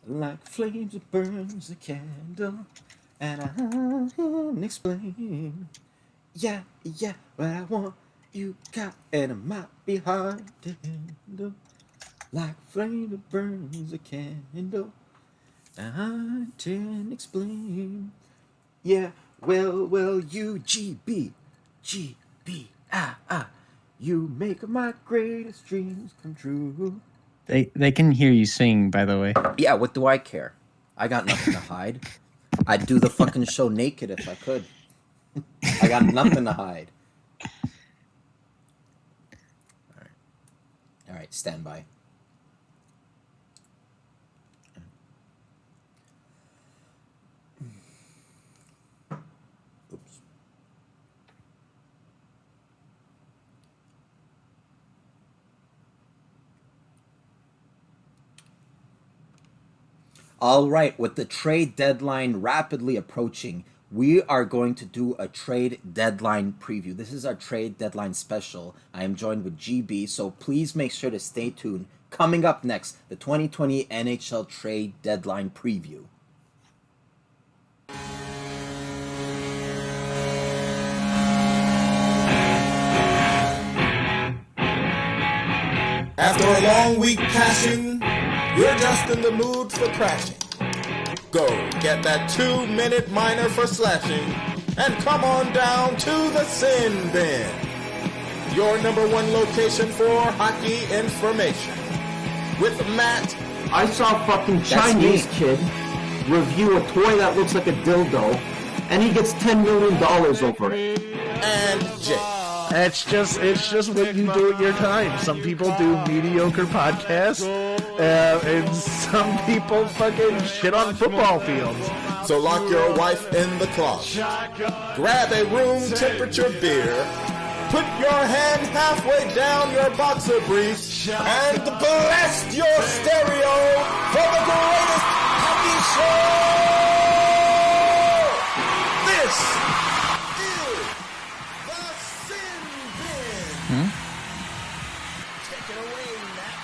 Like flames that burns a candle, and I can't explain. Yeah, yeah, what I want you got, and it might be hard to handle. Like flame that burns a candle, and I can't explain. Yeah, well, you you make my greatest dreams come true. They can hear you sing, by the way. Yeah, what do I care? I got nothing to hide. I'd do the fucking show naked if I could. I got nothing to hide. All right, stand by. Oops. All right, with the trade deadline rapidly approaching, we are going to do a trade deadline preview. This is our trade deadline special. I am joined with GB, so please make sure to stay tuned. Coming up next, the 2020 NHL trade deadline preview. After a long week passing, you're just in the mood for crashing. Go get that 2-minute minor for slashing and come on down to the Sin Bin, your number one location for hockey information. With Matt. I saw a fucking Chinese kid review a toy that looks like a dildo, and he gets $10 million over it. And Jake. It's just what you do at your time. Some people do mediocre podcasts, and some people fucking shit on football fields. So lock your wife in the closet. Grab a room temperature beer. Put your hand halfway down your boxer briefs and blast your stereo for the greatest hockey show! This is the Sin Bin. Take it away, Matt.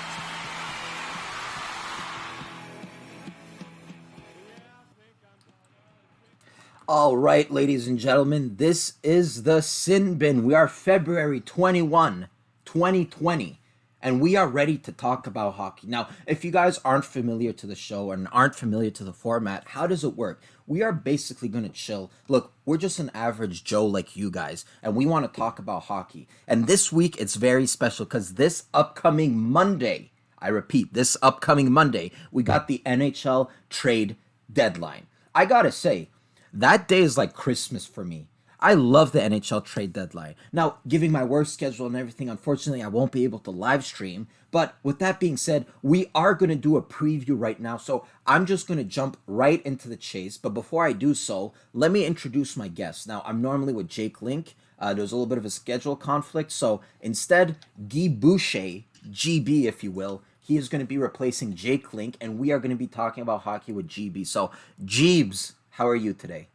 All right, ladies and gentlemen, this is the Sin Bin. We are February 21, 2020, and we are ready to talk about hockey. Now, if you guys aren't familiar to the show and aren't familiar to the format, how does it work? We are basically going to chill. Look, we're just an average Joe like you guys, and we want to talk about hockey. And this week, it's very special because this upcoming Monday, I repeat, this upcoming Monday, we got the NHL trade deadline. I gotta say, that day is like Christmas for me. I love the NHL trade deadline. Now, giving my work schedule and everything, unfortunately, I won't be able to live stream. But with that being said, we are going to do a preview right now. So I'm just going to jump right into the chase. But before I do so, let me introduce my guests. Now, I'm normally with Jake Link. There's a little bit of a schedule conflict. So instead, Guy Boucher, GB, if you will, he is going to be replacing Jake Link. And we are going to be talking about hockey with GB. So, Jeebs, how are you today?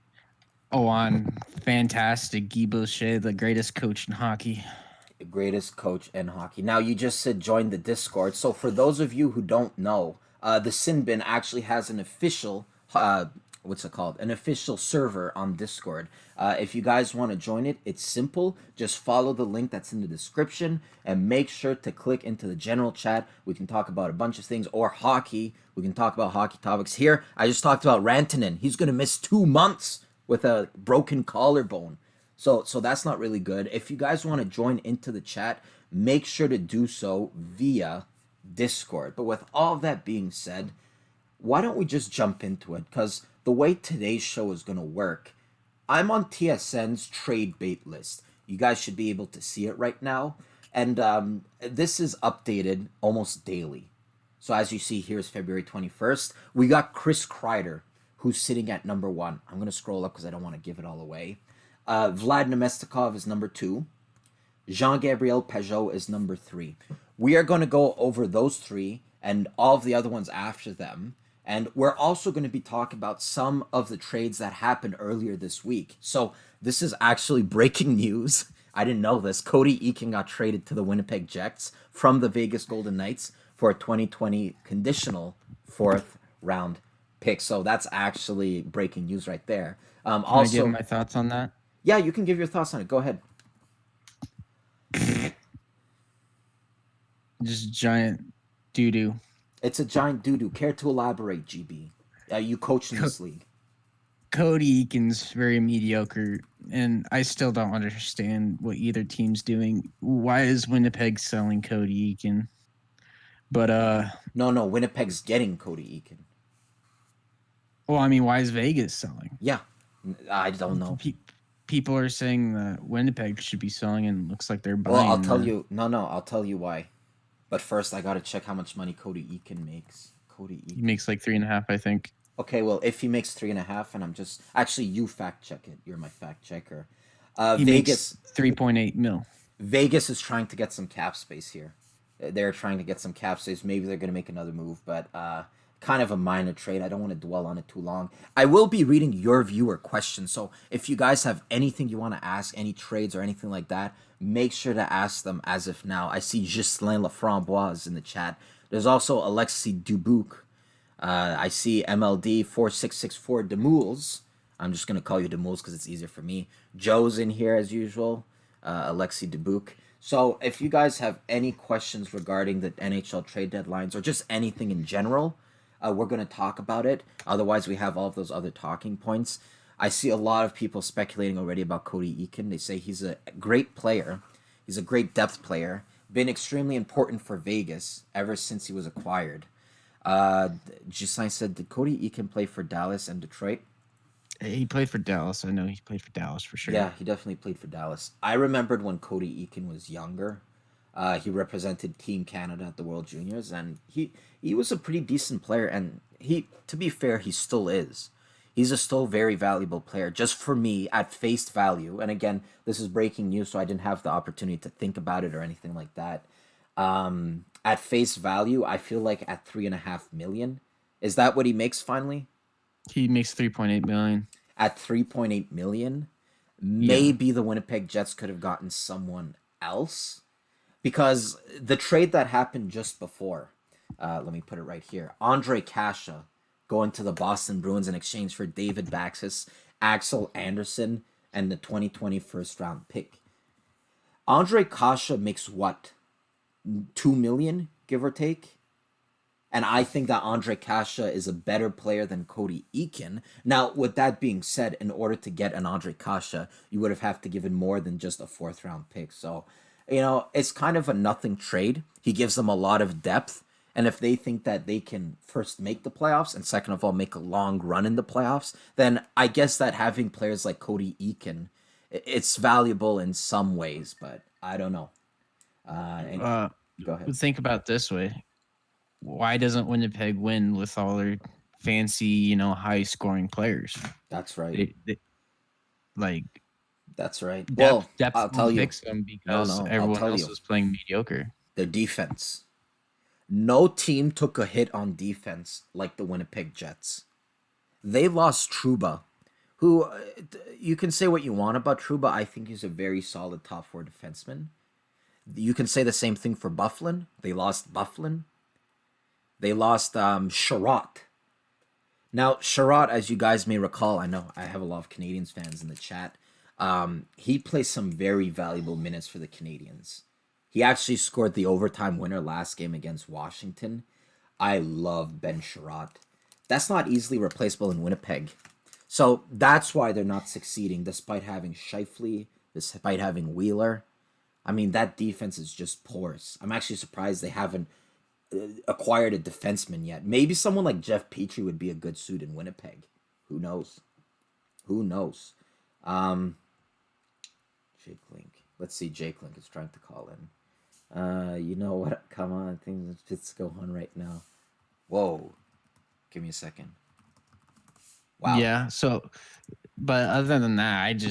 Oh, I'm fantastic. Guy Boucher, the greatest coach in hockey. The greatest coach in hockey. Now, you just said join the Discord. So, for those of you who don't know, the Sin Bin actually has an official, what's it called? An official server on Discord. If you guys want to join it, it's simple. Just follow the link that's in the description and make sure to click into the general chat. We can talk about a bunch of things or hockey. We can talk about hockey topics here. I just talked about Rantanen. He's going to miss 2 months with a broken collarbone. So that's not really good. If you guys want to join into the chat, make sure to do so via Discord. But with all that being said, why don't we just jump into it? Because the way today's show is going to work, I'm on TSN's trade bait list. You guys should be able to see it right now. And this is updated almost daily. So as you see, here's February 21st. We got Chris Kreider, who's sitting at number 1. I'm going to scroll up because I don't want to give it all away. Vlad Nemestikov is number 2. Jean-Gabriel Pageau is number 3. We are going to go over those 3 and all of the other ones after them. And we're also going to be talking about some of the trades that happened earlier this week. So this is actually breaking news. I didn't know this. Cody Eakin got traded to the Winnipeg Jets from the Vegas Golden Knights for a 2020 conditional 4th round pick. So that's actually breaking news right there. Can I give Also, my thoughts on that? yeah, you can give your thoughts on it. Go ahead. Just giant doo doo. It's a giant doo doo. Care to elaborate, GB? You coach in this league. Cody Eakin's very mediocre, and I still don't understand what either team's doing. Why is Winnipeg selling Cody Eakin? But No, Winnipeg's getting Cody Eakin. well, I mean, why is Vegas selling? Yeah, I don't know. People are saying that Winnipeg should be selling, and it looks like they're buying. Well, I'll tell you. No, I'll tell you why. But first, I gotta check how much money Cody Eakin makes. Cody He Eakin. makes like 3.5, I think. Okay, well, if he makes 3.5, and I'm just actually you fact check it. You're my fact checker. He Vegas. makes 3.8 mil. Vegas is trying to get some cap space here. They're trying to get some cap space. Maybe they're gonna make another move, but kind of a minor trade. I don't want to dwell on it too long. I will be reading your viewer questions, so if you guys have anything you want to ask, any trades or anything like that, make sure to ask them as if now. I see Ghislain Laframboise in the chat. There's also Alexis Dubuc. I see MLD 4664 Demoules. I'm just gonna call you Demoules because it's easier for me. Joe's in here as usual. Alexis Dubuc. So if you guys have any questions regarding the NHL trade deadlines or just anything in general, we're going to talk about it. Otherwise, we have all of those other talking points. I see a lot of people speculating already about Cody Eakin. They say he's a great player. He's a great depth player. Been extremely important for Vegas ever since he was acquired. Gislain said, did Cody Eakin play for Dallas and Detroit? He played for Dallas. I know he played for Dallas for sure. Yeah, he definitely played for Dallas. I remembered when Cody Eakin was younger. He represented Team Canada at the World Juniors, and he was a pretty decent player. And to be fair, he still is. He's a still very valuable player. Just for me, at face value. And again, this is breaking news, so I didn't have the opportunity to think about it or anything like that. At face value, I feel like at $3.5 million. Is that what he makes finally? He makes 3.8 million. At 3.8 million, maybe the Winnipeg Jets could have gotten someone else, because the trade that happened just before, let me put it right here, Andre Kasha going to the Boston Bruins in exchange for David Baxis, Axel Anderson, and the 2020 first round pick. Andre Kasha makes what, 2 million, give or take? And I think that Andre Kasha is a better player than Cody Eakin. Now, with that being said, in order to get an Andre Kasha, you would have to give him more than just a 4th round pick. So, it's kind of a nothing trade. He gives them a lot of depth. And if they think that they can first make the playoffs and second of all make a long run in the playoffs, then I guess that having players like Cody Eakin, it's valuable in some ways, but I don't know. Go ahead. Think about it this way. Why doesn't Winnipeg win with all their fancy, high scoring players? That's right. That's right. Depth I'll tell you. Picks them because everyone else is playing mediocre. Their defense. No team took a hit on defense like the Winnipeg Jets. They lost Trouba, who you can say what you want about Trouba. I think he's a very solid top 4 defenseman. You can say the same thing for Byfuglien. They lost Byfuglien. They lost Sherratt. Now, Sherratt, as you guys may recall, I know I have a lot of Canadiens fans in the chat. He plays some very valuable minutes for the Canadiens. He actually scored the overtime winner last game against Washington. I love Ben Sherratt. That's not easily replaceable in Winnipeg. So that's why they're not succeeding, despite having Scheifele, despite having Wheeler. I mean, that defense is just porous. I'm actually surprised they haven't acquired a defenseman yet. Maybe someone like Jeff Petrie would be a good suit in Winnipeg. Who knows? Jake Link. Let's see. Jake Link is trying to call in. You know what? Come on. Things just go on right now. Whoa. Give me a second. Wow. Yeah. So, but other than that,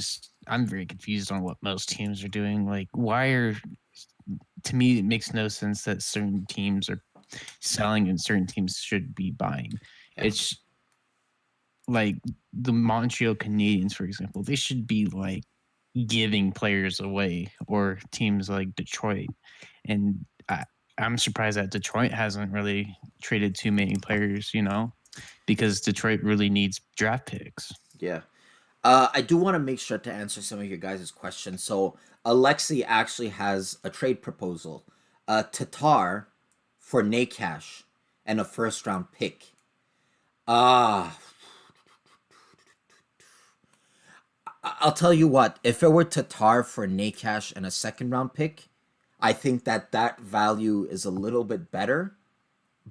I'm very confused on what most teams are doing. Like, to me, it makes no sense that certain teams are selling and certain teams should be buying. Yeah. It's like the Montreal Canadiens, for example. They should be like giving players away, or teams like Detroit. And I'm surprised that Detroit hasn't really traded too many players, because Detroit really needs draft picks. Yeah. I do want to make sure to answer some of your guys' questions. So Alexi actually has a trade proposal. Tatar for Nakash and a first round pick. Ah, I'll tell you what, if it were Tatar for Nakash and a second round pick, I think that value is a little bit better.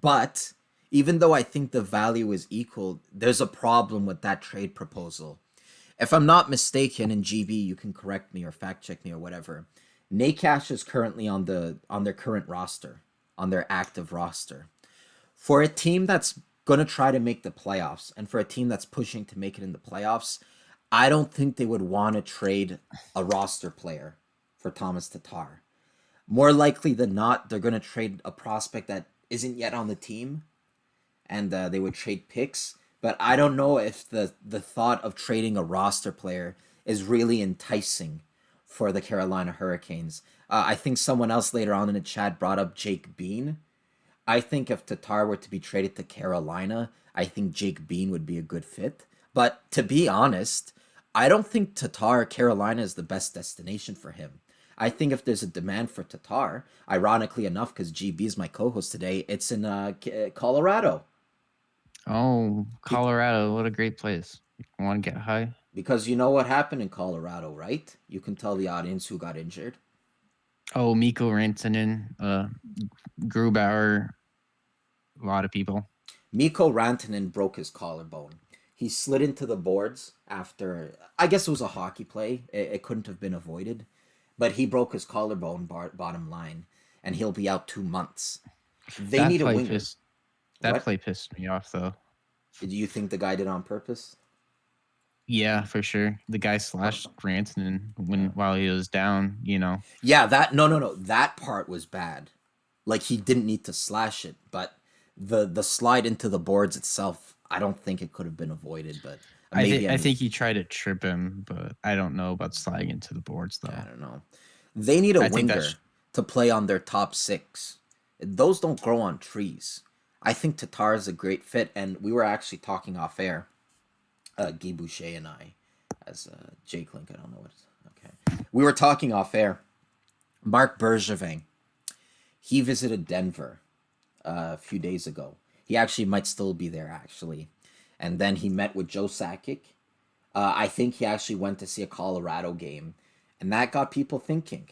But even though I think the value is equal, there's a problem with that trade proposal. If I'm not mistaken, in GB, you can correct me or fact check me or whatever. Nakash is currently on their current roster, on their active roster. For a team that's gonna try to make the playoffs, and for a team that's pushing to make it in the playoffs, I don't think they would want to trade a roster player for Thomas Tatar. More likely than not, they're gonna trade a prospect that isn't yet on the team, and they would trade picks. But I don't know if the thought of trading a roster player is really enticing for the Carolina Hurricanes. I think someone else later on in the chat brought up Jake Bean. I think if Tatar were to be traded to Carolina, I think Jake Bean would be a good fit. But to be honest, I don't think Tatar, Carolina, is the best destination for him. I think if there's a demand for Tatar, ironically enough, because GB is my co-host today, it's in Colorado. Oh, Colorado, what a great place. You want to get high? Because you know what happened in Colorado, right? You can tell the audience who got injured. Oh, Mikko Rantanen, Grubauer, a lot of people. Mikko Rantanen broke his collarbone. He slid into the boards after, I guess it was a hockey play. It couldn't have been avoided. But he broke his collarbone, bottom line, and he'll be out 2 months. They need a winger. That play pissed me off, though. Do you think the guy did it on purpose? Yeah, for sure. The guy slashed Rantanen while he was down, you know. Yeah, no. That part was bad. Like, he didn't need to slash it, but the slide into the boards itself, I don't think it could have been avoided, but I think he tried to trip him, but I don't know about sliding into the boards, though. I don't know. They need a winger to play on their top six. Those don't grow on trees. I think Tatar is a great fit, and we were actually talking off air, Guy Boucher and I, as Jake Link, I don't know what it's, okay. We were talking off air. Marc Bergevin, he visited Denver a few days ago. He actually might still be there, actually. And then he met with Joe Sakic. I think he actually went to see a Colorado game. And that got people thinking,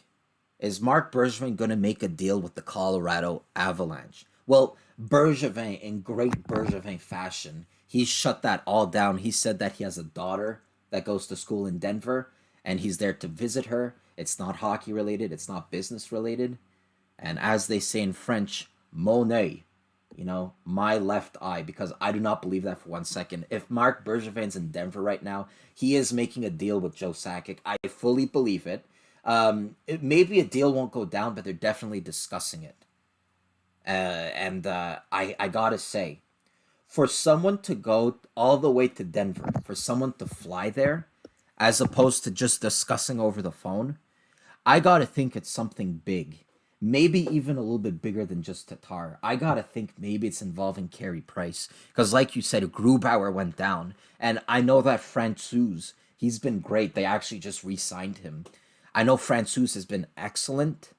is Marc Bergevin going to make a deal with the Colorado Avalanche? Well, Bergevin, in great Bergevin fashion, he shut that all down. He said that he has a daughter that goes to school in Denver, and he's there to visit her. It's not hockey related. It's not business related. And as they say in French, Monet, you know, my left eye, because I do not believe that for 1 second. If Marc Bergevin's in Denver right now, he is making a deal with Joe Sakic. I fully believe it. Maybe a deal won't go down, but they're definitely discussing it. I gotta say, for someone to go all the way to Denver, for someone to fly there, as opposed to just discussing over the phone, I gotta think it's something big. Maybe even a little bit bigger than just Tatar. I gotta think maybe it's involving Carey Price. Because like you said, Grubauer went down. And I know that Francouz, he's been great. They actually just re-signed him. I know Francouz has been excellent.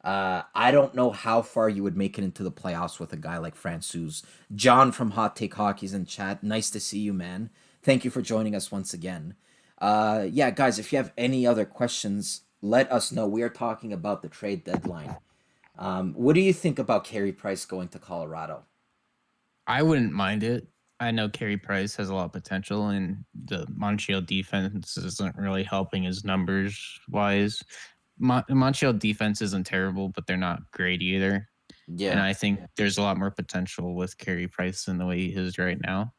I don't know how far you would make it into the playoffs with a guy like Francouz. John from Hot Take Hockey's in chat. Nice to see you, man. Thank you for joining us once again. Yeah, guys, if you have any other questions, let us know. We are talking about the trade deadline. What do you think about Carey Price going to Colorado? I wouldn't mind it. I know Carey Price has a lot of potential, and the Montreal defense isn't really helping his numbers wise. Montreal defense isn't terrible, but they're not great either. Yeah. And I think there's a lot more potential with Carey Price than the way he is right now.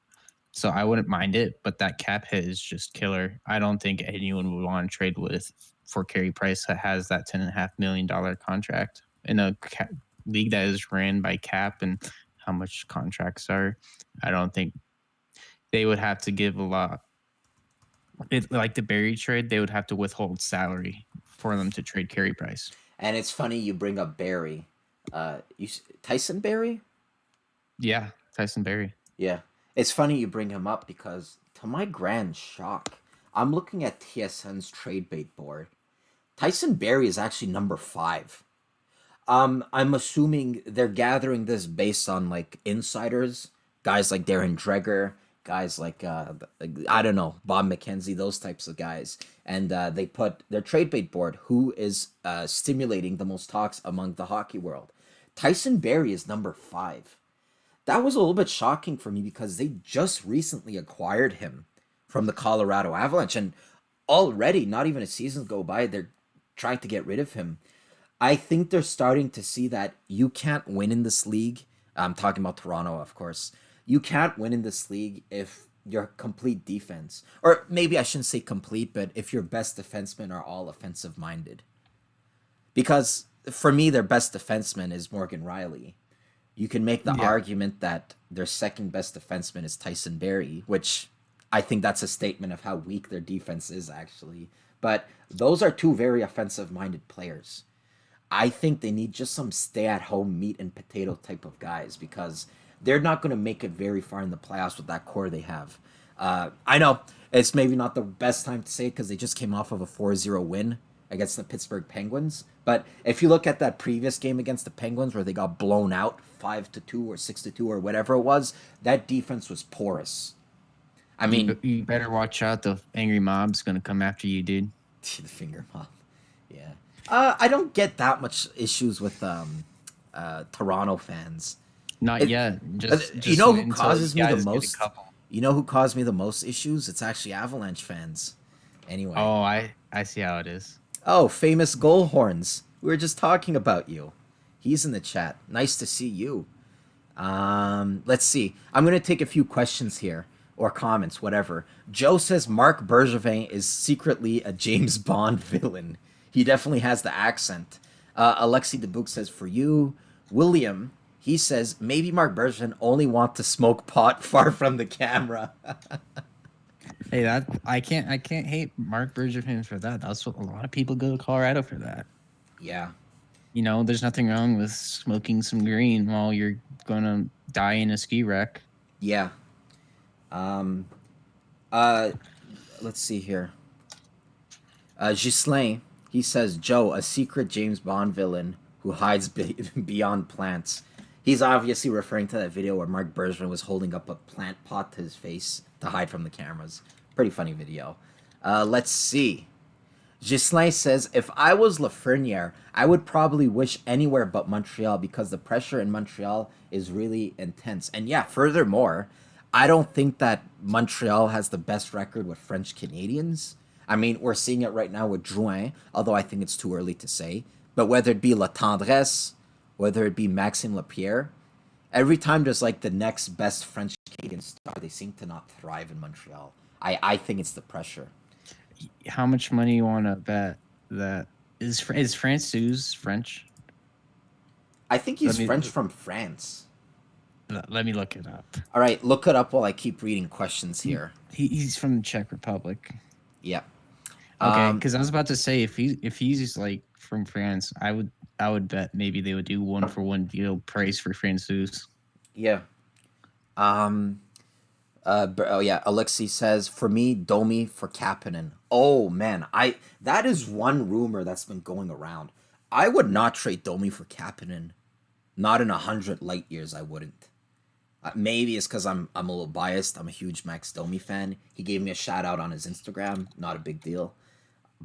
So I wouldn't mind it, but that cap hit is just killer. I don't think anyone would want to trade for Carey Price that has that $10.5 million contract in a league that is ran by cap and how much contracts are. I don't think they would have to give a lot. Like the Barrie trade, they would have to withhold salary for them to trade Carey Price. And it's funny you bring up Barrie. Tyson Barrie? Yeah, Tyson Barrie. Yeah. It's funny you bring him up because, to my grand shock, I'm looking at TSN's trade bait board. Tyson Berry is actually number 5. I'm assuming they're gathering this based on like insiders, guys like Darren Dreger, guys like I don't know, Bob McKenzie, those types of guys, and they put their trade bait board who is stimulating the most talks among the hockey world. Tyson Berry is number 5. That was a little bit shocking for me because they just recently acquired him from the Colorado Avalanche, and already, not even a season go by, they're trying to get rid of him. I think they're starting to see that you can't win in this league. I'm talking about Toronto, of course. You can't win in this league if your complete defense, or maybe I shouldn't say complete, but if your best defensemen are all offensive minded. Because for me, their best defenseman is Morgan Riley. You can make the Yeah. argument that their second best defenseman is Tyson Berry, which I think that's a statement of how weak their defense is, actually. But those are two very offensive minded players. I think they need just some stay at home meat and potato type of guys because they're not going to make it very far in the playoffs with that core they have. I know it's maybe not the best time to say it because they just came off of a 4-0 win against the Pittsburgh Penguins. But if you look at that previous game against the Penguins where they got blown out 5-2 or 6-2 or whatever it was, that defense was porous. I mean, You better watch out. The angry mob's gonna come after you, dude. the finger mob. Yeah. I don't get that much issues with Toronto fans. Not It- yet. you Just know who until causes you me the guys get a most? couple. You know who caused me the most issues? It's actually Avalanche fans. Anyway. Oh, I see how it is. Oh, famous goal horns. We were just talking about you. He's in the chat. Nice to see you. Let's see. I'm gonna take a few questions here or comments, whatever. Joe says Marc Bergevin is secretly a James Bond villain. He definitely has the accent. Alexi DeBook says for you. William, he says maybe Marc Bergevin only want to smoke pot far from the camera. Hey, that I can't hate Mark Bergevin for that. That's what a lot of people go to Colorado for that. Yeah. You know, there's nothing wrong with smoking some green while you're gonna die in a ski wreck. Yeah. Um. Let's see here. Ghislain, he says Joe, a secret James Bond villain who hides beyond plants. He's obviously referring to that video where Mark Bergevin was holding up a plant pot to his face to hide from the cameras. Pretty funny video. Let's see. Ghislain says, if I was Lafreniere, I would probably wish anywhere but Montreal because the pressure in Montreal is really intense. And yeah, furthermore, I don't think that Montreal has the best record with French Canadians. I mean, we're seeing it right now with Drouin, although I think it's too early to say. But whether it be La Tendresse, whether it be Maxime Lapierre, every time there's like the next best French Canadian star, they seem to not thrive in Montreal. I think it's the pressure. How much money you want to bet that is Francouz French? I think he's Let me- French from France. Let me look it up. All right, look it up while I keep reading questions here. He's from the Czech Republic. Yeah. Okay, because I was about to say if he's like from France, I would bet maybe they would do 1-for-1 deal price for Francouz. Yeah. Oh yeah, Alexei says for me, Domi for Kapanen. Oh man, that is one rumor that's been going around. I would not trade Domi for Kapanen. Not in 100 light years, I wouldn't. Maybe it's because I'm a little biased. I'm a huge Max Domi fan. He gave me a shout out on his Instagram. Not a big deal,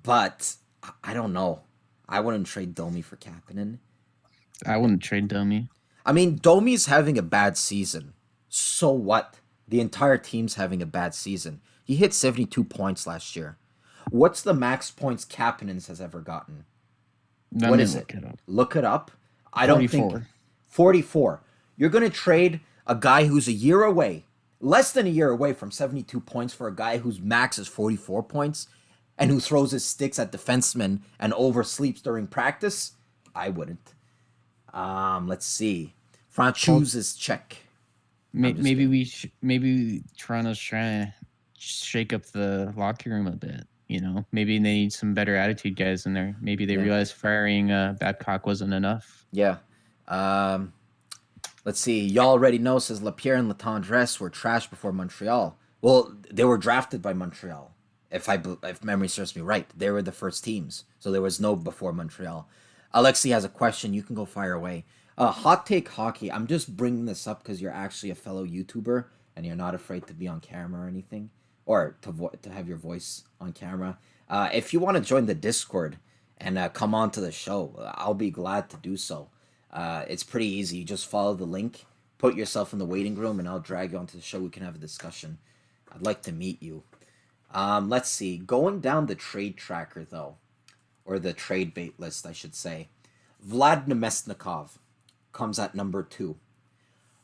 but I don't know. I wouldn't trade Domi for Kapanen. I wouldn't trade Domi. I mean, Domi's having a bad season. So what? The entire team's having a bad season. He hit 72 points last year. What's the max points Kapanen's has ever gotten? Let What me is look it? up. Look it up. I don't 44. think 44. You're going to trade a guy who's a year away, less than a year away from 72 points for a guy whose max is 44 points and who throws his sticks at defensemen and oversleeps during practice? I wouldn't. Let's see. Francouz is Czech. just Maybe Toronto's trying to shake up the locker room a bit. You know, maybe they need some better attitude guys in there. Maybe they Yeah. realize firing Babcock wasn't enough. Yeah. Let's see. Y'all already know, says Lapierre and Latendresse were trash before Montreal. Well, they were drafted by Montreal. If memory serves me right, they were the first teams, so there was no before Montreal. Alexi has a question. You can go fire away. Hot take hockey. I'm just bringing this up because you're actually a fellow YouTuber and you're not afraid to be on camera or anything, or to have your voice on camera. If you want to join the Discord and come on to the show, I'll be glad to do so. It's pretty easy. You just follow the link, put yourself in the waiting room, and I'll drag you onto the show. We can have a discussion. I'd like to meet you. Let's see. Going down the trade tracker, though, or the trade bait list, I should say. Vlad Nemesnikov comes at number 2.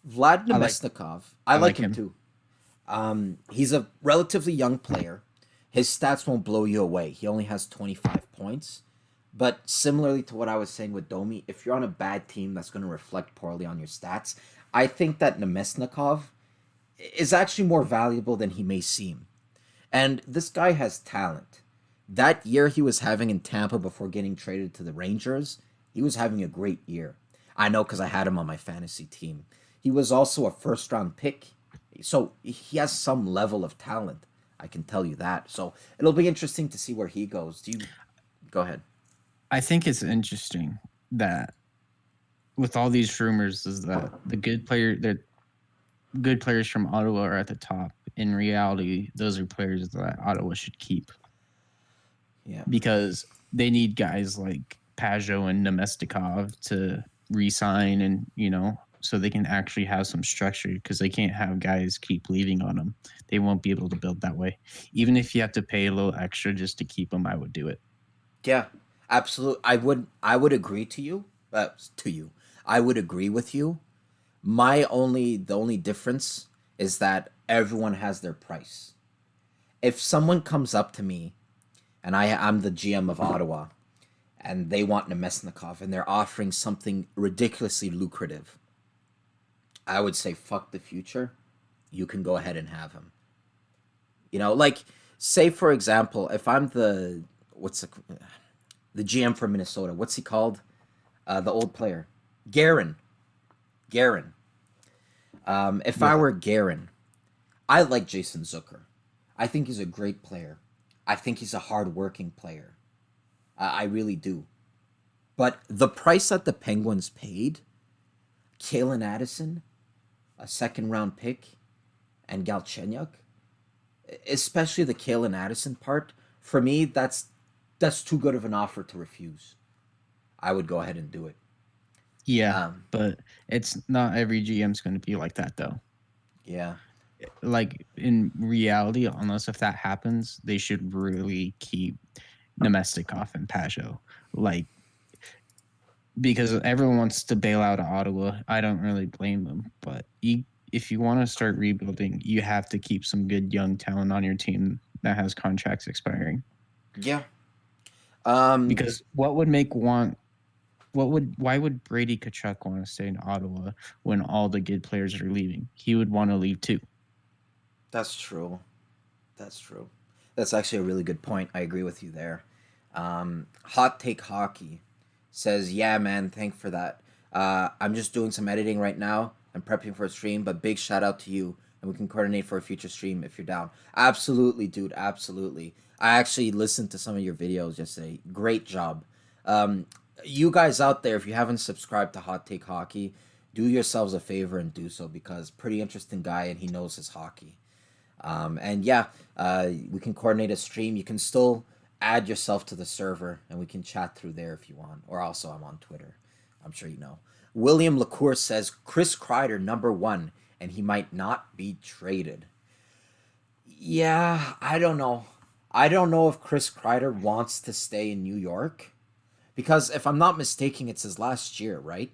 Vlad Nemesnikov, I like him too. He's a relatively young player. His stats won't blow you away. He only has 25 points. But similarly to what I was saying with Domi, if you're on a bad team that's going to reflect poorly on your stats, I think that Nemesnikov is actually more valuable than he may seem. And this guy has talent. That year he was having in Tampa before getting traded to the Rangers, he was having a great year. I know because I had him on my fantasy team. He was also a first-round pick, so he has some level of talent. I can tell you that. So it'll be interesting to see where he goes. Go ahead? I think it's interesting that with all these rumors is that the good players from Ottawa are at the top. In reality, those are players that Ottawa should keep. Yeah. Because they need guys like Pajot and Nemestikov to re-sign and, so they can actually have some structure, because they can't have guys keep leaving on them. They won't be able to build that way. Even if you have to pay a little extra just to keep them, I would do it. Yeah, absolutely. I would agree to you. I would agree with you. The only difference is that everyone has their price. If someone comes up to me and I'm the GM of Ottawa and they want Nemesnikov and they're offering something ridiculously lucrative, I would say, fuck the future. You can go ahead and have him. Like, say, for example, if I'm the GM for Minnesota, what's he called? The old player. Guerin. If I were Guerin, I like Jason Zucker. I think he's a great player. I think he's a hard-working player. I really do. But the price that the Penguins paid, Kalen Addison, a second-round pick, and Galchenyuk, especially the Kalen Addison part, for me, that's too good of an offer to refuse. I would go ahead and do it. Yeah, but it's not every GM's going to be like that, though. Yeah. Like, in reality, unless if that happens, they should really keep Nemestikov and Pajot. Like, because everyone wants to bail out of Ottawa. I don't really blame them. But if you want to start rebuilding, you have to keep some good young talent on your team that has contracts expiring. Yeah. Because why would Brady Tkachuk want to stay in Ottawa when all the good players are leaving? He would want to leave too. That's true. That's actually a really good point. I agree with you there. Hot Take Hockey says, yeah, man, thank for that. I'm just doing some editing right now. I'm prepping for a stream, but big shout out to you, and we can coordinate for a future stream if you're down. Absolutely, dude, absolutely. I actually listened to some of your videos yesterday. Great job. You guys out there, if you haven't subscribed to Hot Take Hockey, do yourselves a favor and do so, because pretty interesting guy and he knows his hockey. And yeah, we can coordinate a stream. You can still add yourself to the server and we can chat through there if you want. Or also I'm on Twitter. I'm sure you know. William LaCour says Chris Kreider #1 and he might not be traded. Yeah, I don't know. I don't know if Chris Kreider wants to stay in New York. Because if I'm not mistaken, it's his last year, right?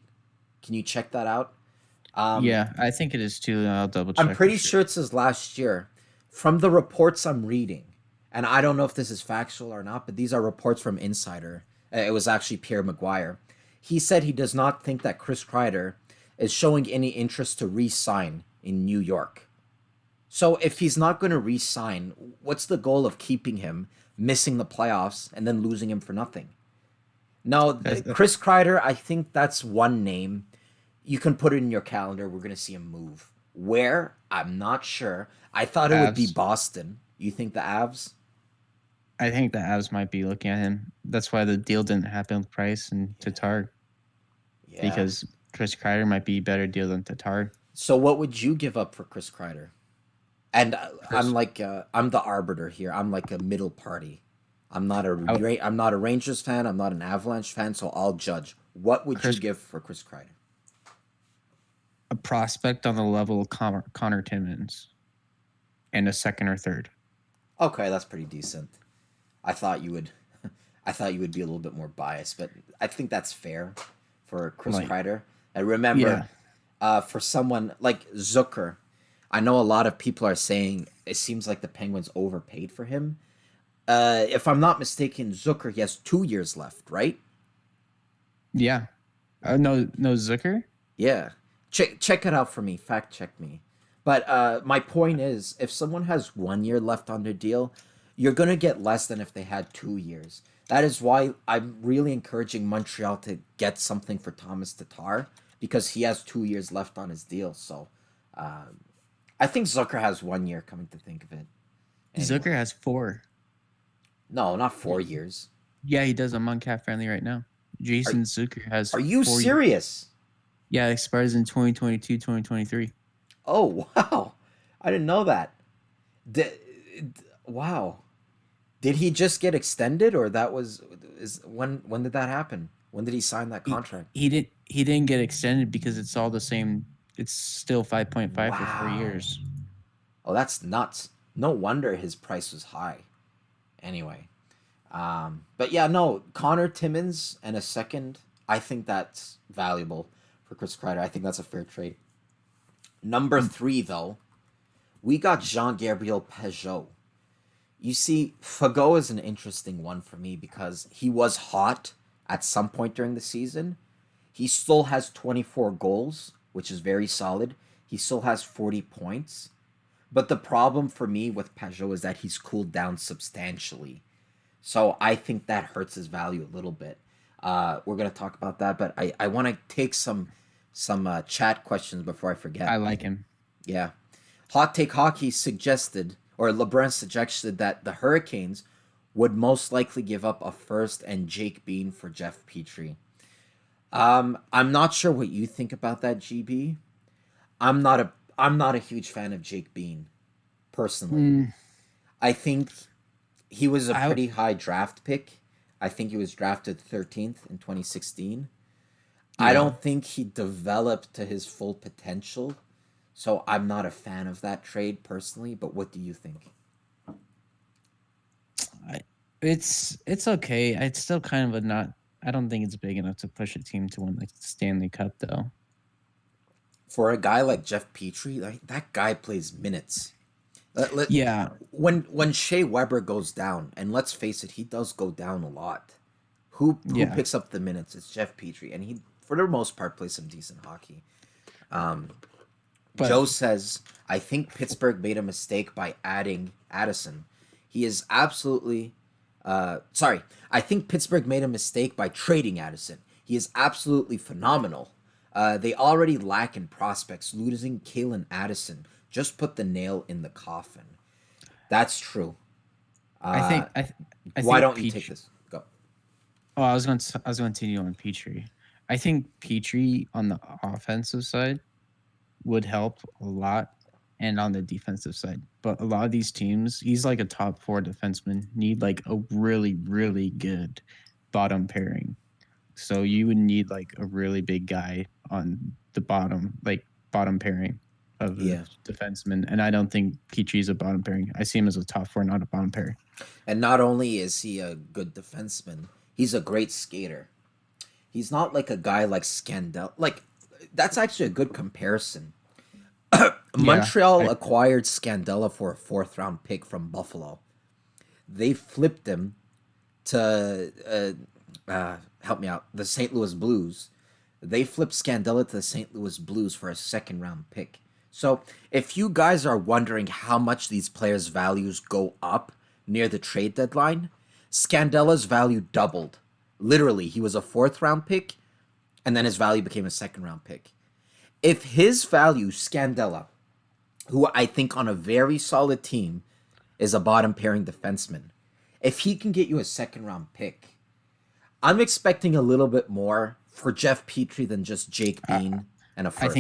Can you check that out? Yeah, I think it is too. I'll double check. I'm pretty sure it's his last year. From the reports I'm reading, and I don't know if this is factual or not, but these are reports from Insider. It was actually Pierre Maguire. He said he does not think that Chris Kreider is showing any interest to re-sign in New York. So if he's not going to re-sign, what's the goal of keeping him, missing the playoffs, and then losing him for nothing? No, Chris Kreider, I think that's one name. you can put it in your calendar. We're gonna see him move. Where? I'm not sure. I thought it would be Avs. Boston. You think the Avs? I think the Avs might be looking at him. That's why the deal didn't happen with Price and Tatar, Yeah. because Chris Kreider might be a better deal than Tatar. So what would you give up for Chris Kreider? And Chris- I'm the arbiter here. I'm like a middle party. I'm not a I would- I'm not a Rangers fan. I'm not an Avalanche fan. So I'll judge. What would Chris- you give for Chris Kreider? A prospect on the level of Connor Timmins, and a second or third. Okay, that's pretty decent. I thought you would, I thought you would be a little bit more biased, but I think that's fair for Chris Like- Kreider. I remember, for someone like Zucker, I know a lot of people are saying it seems like the Penguins overpaid for him. If I'm not mistaken, Zucker, he has 2 years left, right? Yeah. No Zucker. Yeah. Check it out for me. Fact check me. But my point is, if someone has 1 year left on their deal, you're gonna get less than if they had 2 years. That is why I'm really encouraging Montreal to get something for Thomas Tatar, because he has 2 years left on his deal. So I think Zucker has 1 year, coming to think of it. Anyway. Zucker has 4. No, not 4 years. Yeah, he does. I'm on Cap Friendly right now. Jason Zucker has. Are you 4 years. serious? Yeah, it expires in 2022, 2023. Oh wow, I didn't know that. Wow, did he just get extended, or that was when did that happen? When did he sign that contract? He didn't get extended because it's all the same. It's still 5.5 for 4 Wow. years. Oh, that's nuts. No wonder his price was high. Anyway, but yeah, no, Connor Timmins and a second. I think that's valuable for Chris Kreider. I think that's a fair trade. Number 3, though, we got Jean-Gabriel Pageau. You see, Fagot is an interesting one for me because he was hot at some point during the season. He still has 24 goals, which is very solid. He still has 40 points. But the problem for me with Pageau is that he's cooled down substantially. So I think that hurts his value a little bit. We're going to talk about that, but I want to take some chat questions before I forget. I like him. Yeah. Hot Take Hockey suggested, or LeBrun suggested, that the Hurricanes would most likely give up a first and Jake Bean for Jeff Petrie. I'm not sure what you think about that, GB. I'm not a huge fan of Jake Bean, personally. I think he was a pretty high draft pick. I think he was drafted 13th in 2016. I don't think he developed to his full potential. So I'm not a fan of that trade personally, but what do you think? It's okay. It's still kind of a not. I don't think it's big enough to push a team to win the Stanley Cup, though. For a guy like Jeff Petrie, that guy plays minutes. Yeah. When Shea Weber goes down, and let's face it, he does go down a lot. Who Yeah. picks up the minutes? It's Jeff Petrie, and he, for the most part, plays some decent hockey. But- Joe says, I think Pittsburgh made a mistake by adding Addison. He is absolutely... I think Pittsburgh made a mistake by trading Addison. He is absolutely phenomenal. They already lack in prospects. Losing Kalen Addison just put the nail in the coffin. That's true. I think. Why think don't you Petrie- take this? Go. Oh, I was going to continue on Petrie. I think Petrie on the offensive side would help a lot, and on the defensive side. But a lot of these teams, he's like a top 4 defenseman, need like a really, really good bottom pairing. So you would need like a really big guy on the bottom pairing of the Yeah. defenseman. And I don't think Petrie's a bottom pairing. I see him as a top 4, not a bottom pairing. And not only is he a good defenseman, he's a great skater. He's not like a guy like Scandella. Like, that's actually a good comparison. Montreal acquired Scandella for a 4th round pick from Buffalo. They flipped him to help me out, the St. Louis Blues. They flipped Scandella to the St. Louis Blues for a 2nd round pick. So if you guys are wondering how much these players' values go up near the trade deadline, Scandella's value doubled. Literally, he was a 4th round pick, and then his value became a 2nd round pick. If his value, Scandella, who I think on a very solid team is a bottom pairing defenseman, if he can get you a second round pick, I'm expecting a little bit more for Jeff Petrie than just Jake Bean and a first.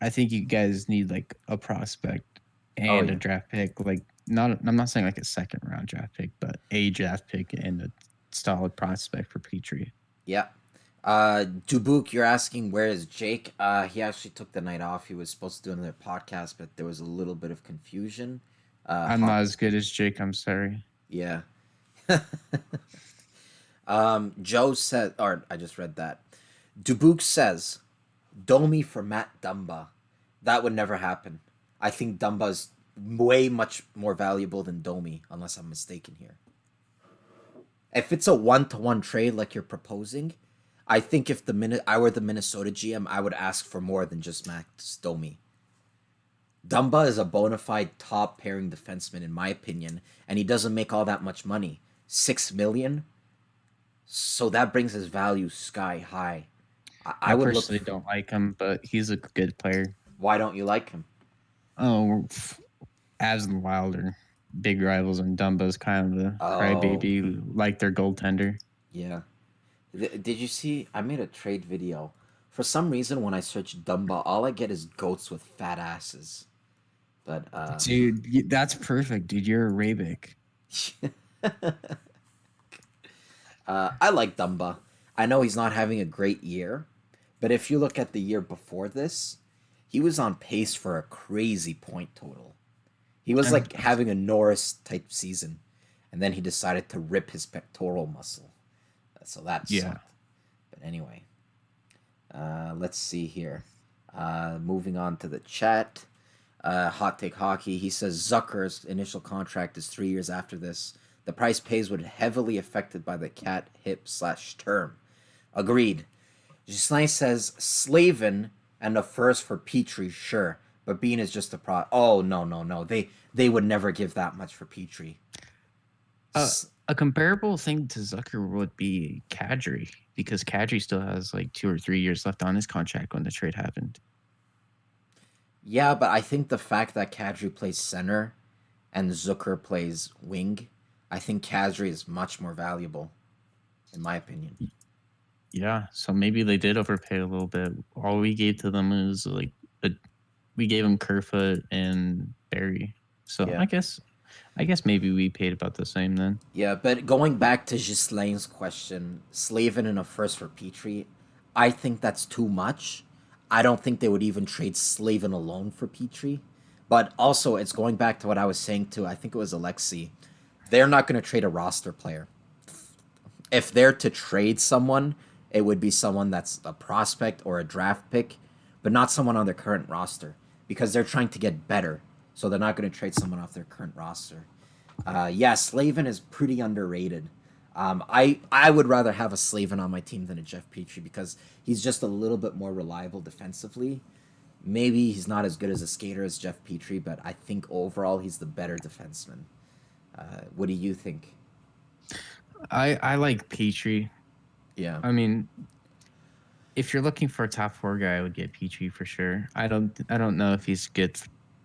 I think you guys need like a prospect and yeah. a draft pick. Like I'm not saying like a second round draft pick, but a draft pick and a solid prospect for Petrie. Yeah. Dubuque, you're asking where is Jake? He actually took the night off. He was supposed to do another podcast, but there was a little bit of confusion. I'm not as good as Jake. I'm sorry. Yeah. Joe said, or I just read that. Dubuque says, Domi for Matt Dumba. That would never happen. I think Dumba's way much more valuable than Domi, unless I'm mistaken here. If it's a 1-to-1 trade like you're proposing, I think if I were the Minnesota GM, I would ask for more than just Max Domi. Dumba is a bona fide top pairing defenseman, in my opinion, and he doesn't make all that much money. $6 million. So that brings his value sky high. I personally don't like him, but he's a good player. Why don't you like him? Oh, Avs and Wild are big rivals, and Dumba's kind of the crybaby, like their goaltender. Yeah. Did you see? I made a trade video. For some reason, when I search Dumba, all I get is goats with fat asses. But dude, that's perfect, dude. You're a Rabic. I like Dumba. I know he's not having a great year, but if you look at the year before this, he was on pace for a crazy point total. He was like having a Norris type season, and then he decided to rip his pectoral muscle. So that sucked. But anyway, let's see here. Moving on to the chat. Hot Take Hockey. He says Zucker's initial contract is 3 years after this. The price pays would heavily affected by the cat hip/term. Agreed. Gislain says Slavin and a first for Petrie, sure. But Bean is just a pro. Oh, no. They would never give that much for Petrie. A comparable thing to Zucker would be Kadri, because Kadri still has like 2 or 3 years left on his contract when the trade happened. Yeah, but I think the fact that Kadri plays center and Zucker plays wing, I think Kadri is much more valuable, in my opinion. Yeah, so maybe they did overpay a little bit. All we gave to them is like, we gave them Kerfoot and Barry. So yeah. I guess maybe we paid about the same then. Yeah, but going back to Gislain's question, Slavin and a first for Petrie, I think that's too much. I don't think they would even trade Slavin alone for Petrie. But also, it's going back to what I was saying too. I think it was Alexi. They're not going to trade a roster player. If they're to trade someone, it would be someone that's a prospect or a draft pick, but not someone on their current roster, because they're trying to get better. So they're not going to trade someone off their current roster. Slavin is pretty underrated. I would rather have a Slavin on my team than a Jeff Petrie, because he's just a little bit more reliable defensively. Maybe he's not as good as a skater as Jeff Petrie, but I think overall he's the better defenseman. What do you think? I like Petrie. Yeah. I mean, if you're looking for a top 4 guy, I would get Petrie for sure. I don't know if he's good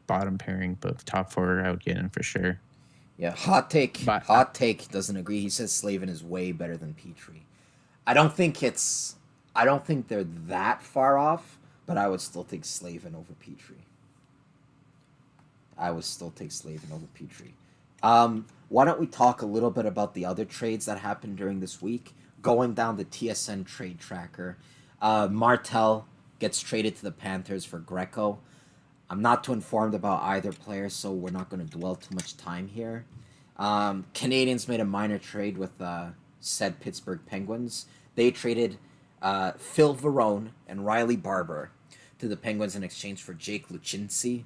bottom pairing, but top 4 I would get him for sure. Yeah, Hot Take doesn't agree. He says Slavin is way better than Petrie. I don't think they're that far off, but I would still take Slavin over Petrie. Why don't we talk a little bit about the other trades that happened during this week? Going down the TSN trade tracker, Martel gets traded to the Panthers for Greco. I'm not too informed about either player, so we're not going to dwell too much time here. Canadians made a minor trade with said Pittsburgh Penguins. They traded Phil Verone and Riley Barber to the Penguins in exchange for Jake Lucchesi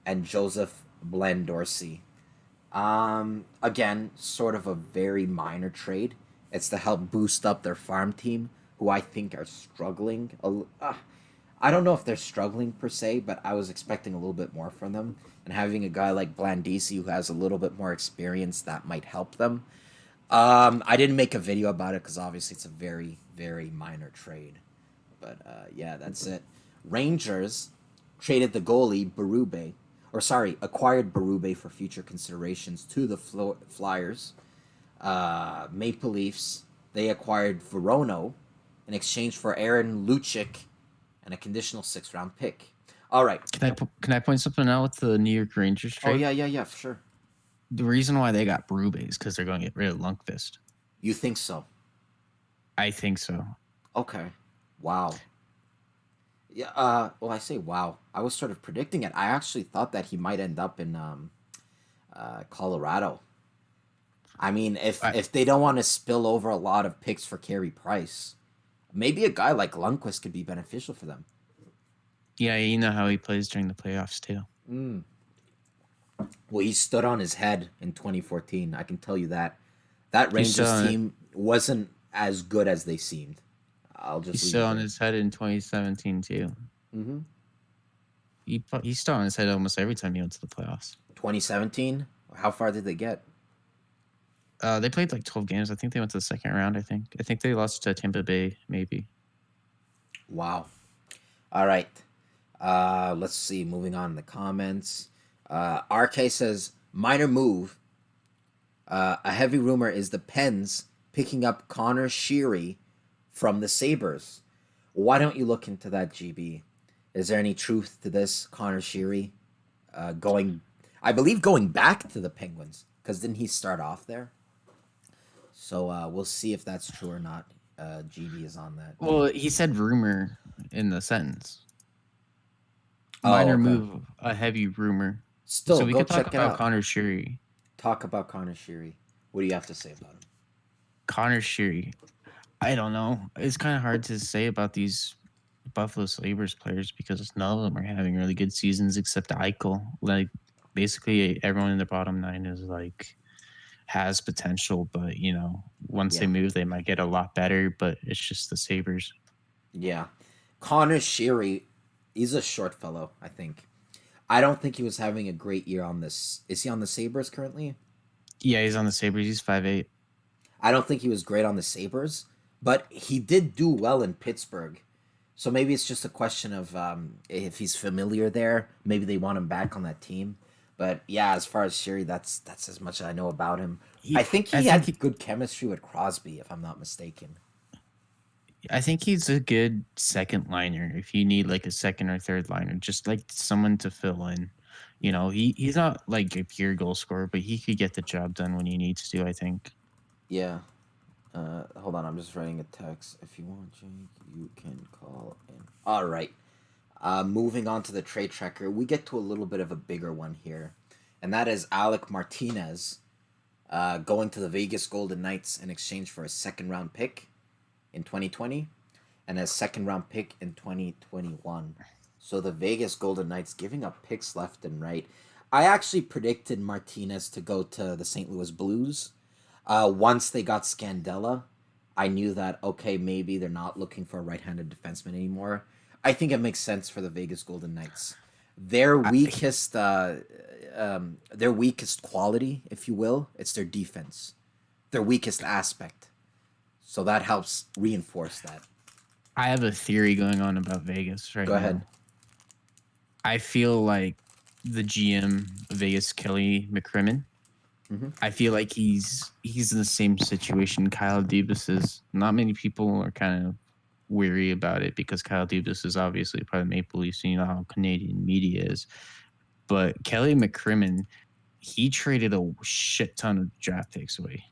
and Joseph Blandorsi. Again, sort of a very minor trade. It's to help boost up their farm team, who I think are struggling. I don't know if they're struggling per se, but I was expecting a little bit more from them. And having a guy like Blandisi who has a little bit more experience, that might help them. I didn't make a video about it because obviously it's a very, very minor trade. But yeah, that's it. Rangers traded the goalie Berube, acquired Berube for future considerations to the Flyers. Maple Leafs, they acquired Verono in exchange for Aaron Lucic and a conditional 6th-round pick. All right. Can I point something out with the New York Rangers trade? Oh yeah, for sure. The reason why they got Berube is because they're going to get rid of Lundqvist. You think so? I think so. Okay. Wow. Yeah. Well, I say wow. I was sort of predicting it. I actually thought that he might end up in Colorado. I mean, if they don't want to spill over a lot of picks for Carey Price, maybe a guy like Lundqvist could be beneficial for them. Yeah, you know how he plays during the playoffs too. Well, he stood on his head in 2014. I can tell you that. That Rangers team wasn't as good as they seemed. I'll just. He stood on his head in 2017 too. Mm-hmm. He stood on his head almost every time he went to the playoffs. 2017. How far did they get? They played like 12 games. I think they went to the second round. I think they lost to Tampa Bay, maybe. Wow. All right. Let's see. Moving on in the comments. RK says, minor move. A heavy rumor is the Pens picking up Connor Sheary from the Sabres. Why don't you look into that, GB? Is there any truth to this? Connor Sheary going back to the Penguins, because didn't he start off there? So we'll see if that's true or not. GB is on that. Well, he said rumor in the sentence. Minor move, a heavy rumor. Still, so we go could talk check it about out. Connor Sheary. Talk about Connor Sheary. What do you have to say about him? Connor Sheary. I don't know. It's kind of hard to say about these Buffalo Sabres players because none of them are having really good seasons except Eichel. Like, basically, everyone in the bottom 9 is like has potential, but once they move, they might get a lot better. But it's just the Sabres. Yeah, Connor Sheary, he's a short fellow. I think. I don't think he was having a great year on this. Is he on the Sabres currently? Yeah, he's on the Sabres. He's 5'8". I don't think he was great on the Sabres, but he did do well in Pittsburgh. So maybe it's just a question of if he's familiar there. Maybe they want him back on that team. But yeah, as far as Sheary, that's as much as I know about him. I think he had good chemistry with Crosby, if I'm not mistaken. I think he's a good second liner if you need like a second or third liner, just like someone to fill in. He's not like a pure goal scorer, but he could get the job done when he needs to, I think. Yeah. Hold on, I'm just writing a text. If you want, Jake, you can call in. All right. Moving on to the trade tracker, we get to a little bit of a bigger one here, and that is Alec Martinez going to the Vegas Golden Knights in exchange for a second-round pick in 2020 and a second-round pick in 2021. So the Vegas Golden Knights giving up picks left and right. I actually predicted Martinez to go to the St. Louis Blues. Once they got Scandella, I knew that, okay, maybe they're not looking for a right-handed defenseman anymore. I think it makes sense for the Vegas Golden Knights. Their weakest quality, if you will, it's their defense. Their weakest aspect. So that helps reinforce that. I have a theory going on about Vegas right now. Go ahead. I feel like the GM of Vegas, Kelly McCrimmon, I feel like he's in the same situation Kyle Dubas is. Not many people are kind of weary about it because Kyle Dubas is obviously part of Maple Leafs, and you know how Canadian media is. But Kelly McCrimmon, he traded a shit ton of draft picks away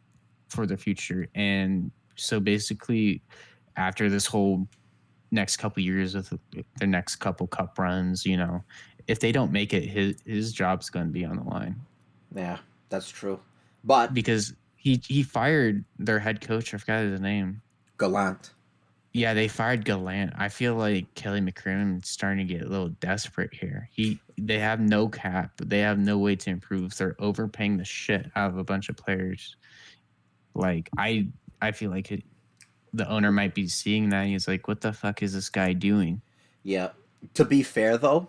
for the future. And so basically, after this whole next couple years of their next couple cup runs, if they don't make it, his job's going to be on the line. Yeah, that's true. But because he fired their head coach, I forgot his name. Gallant. Yeah, they fired Gallant. I feel like Kelly McCrimmon is starting to get a little desperate here. They have no cap. They have no way to improve. They're overpaying the shit out of a bunch of players. Like, I feel like the owner might be seeing that, and he's like, what the fuck is this guy doing? Yeah. To be fair, though,